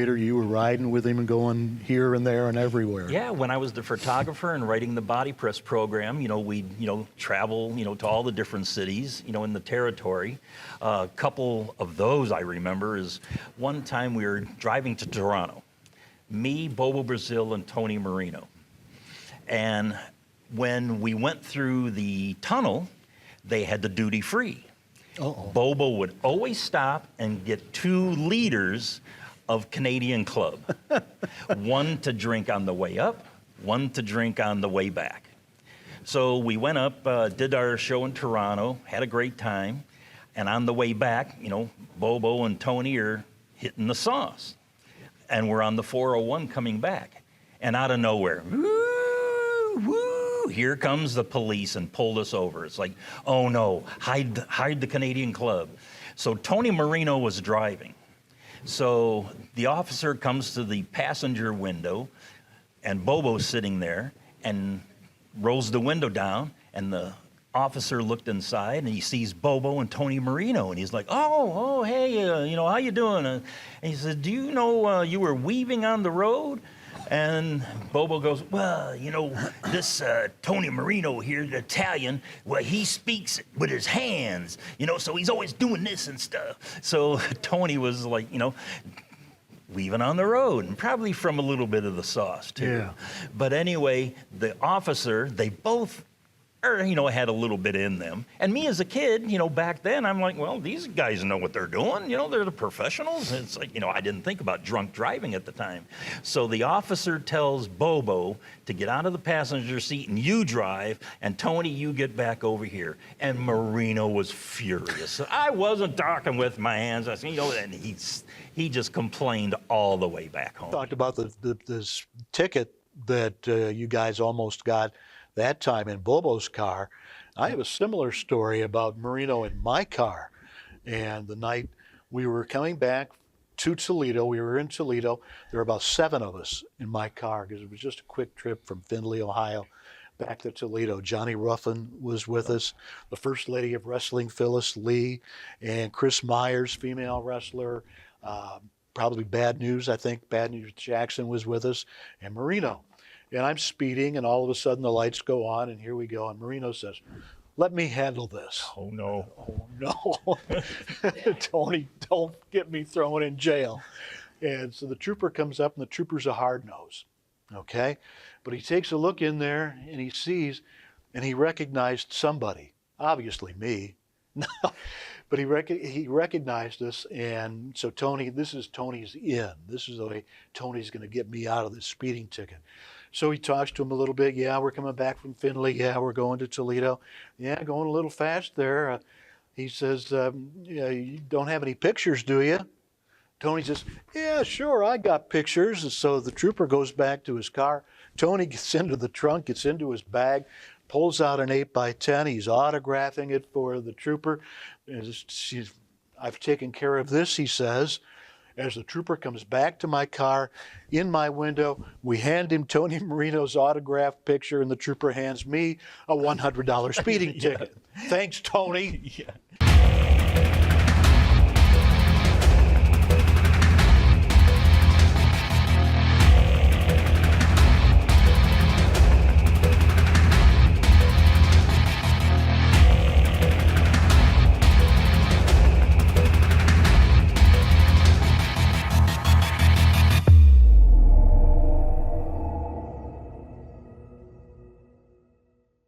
You were riding with him and going here and there and everywhere. Yeah, when I was the photographer and writing the body press program, we'd, travel, to all the different cities, in the territory. A couple of those I remember is one time we were driving to Toronto. Me, Bobo Brazil, and Tony Marino. And when we went through the tunnel, they had the duty free. Uh-oh. Bobo would always stop and get 2 liters of Canadian Club. One to drink on the way up, one to drink on the way back. So we went up, did our show in Toronto, had a great time, and on the way back, Bobo and Tony are hitting the sauce. And we're on the 401 coming back. And out of nowhere, woo, woo, here comes the police and pulled us over. It's like, oh no, hide the Canadian Club. So Tony Marino was driving. So the officer comes to the passenger window, and Bobo's sitting there, and rolls the window down, and the officer looked inside, and he sees Bobo and Tony Marino, and he's like, oh, hey, how you doing? And he said, do you know you were weaving on the road? And Bobo goes, well, this Tony Marino here, the Italian, well, he speaks with his hands, so he's always doing this and stuff. So Tony was like, weaving on the road, and probably from a little bit of the sauce, too. Yeah. But anyway, the officer, they both had a little bit in them. And me as a kid, back then, I'm like, well, these guys know what they're doing. They're the professionals. And it's like, I didn't think about drunk driving at the time. So the officer tells Bobo to get out of the passenger seat and you drive, and Tony, you get back over here. And Marino was furious. I wasn't talking with my hands. I said, and he just complained all the way back home. Talked about this ticket that you guys almost got that time in Bobo's car. I have a similar story about Marino in my car. And the night we were coming back to Toledo, we were in Toledo, there were about 7 of us in my car because it was just a quick trip from Findlay, Ohio, back to Toledo. Johnny Ruffin was with us, the First Lady of Wrestling, Phyllis Lee, and Chris Myers, female wrestler, probably Bad News, I think Bad News Jackson was with us, and Marino. And I'm speeding, and all of a sudden the lights go on, and here we go. And Marino says, let me handle this. Oh, no. Oh, no. Tony, don't get me thrown in jail. And so the trooper comes up, and the trooper's a hard nose, okay? But he takes a look in there, and he sees, and he recognized somebody, obviously me. But he recognized us, and so Tony, this is Tony's in. This is the way Tony's going to get me out of this speeding ticket. So he talks to him a little bit. Yeah, we're coming back from Findlay. Yeah, we're going to Toledo. Yeah, going a little fast there. He says, yeah, you don't have any pictures, do you? Tony says, yeah, sure, I got pictures. And so the trooper goes back to his car. Tony gets into the trunk, gets into his bag, pulls out an 8x10. He's autographing it for the trooper. I've taken care of this, he says. As the trooper comes back to my car, in my window, we hand him Tony Marino's autographed picture, and the trooper hands me a $100 speeding ticket. Thanks, Tony. Yeah.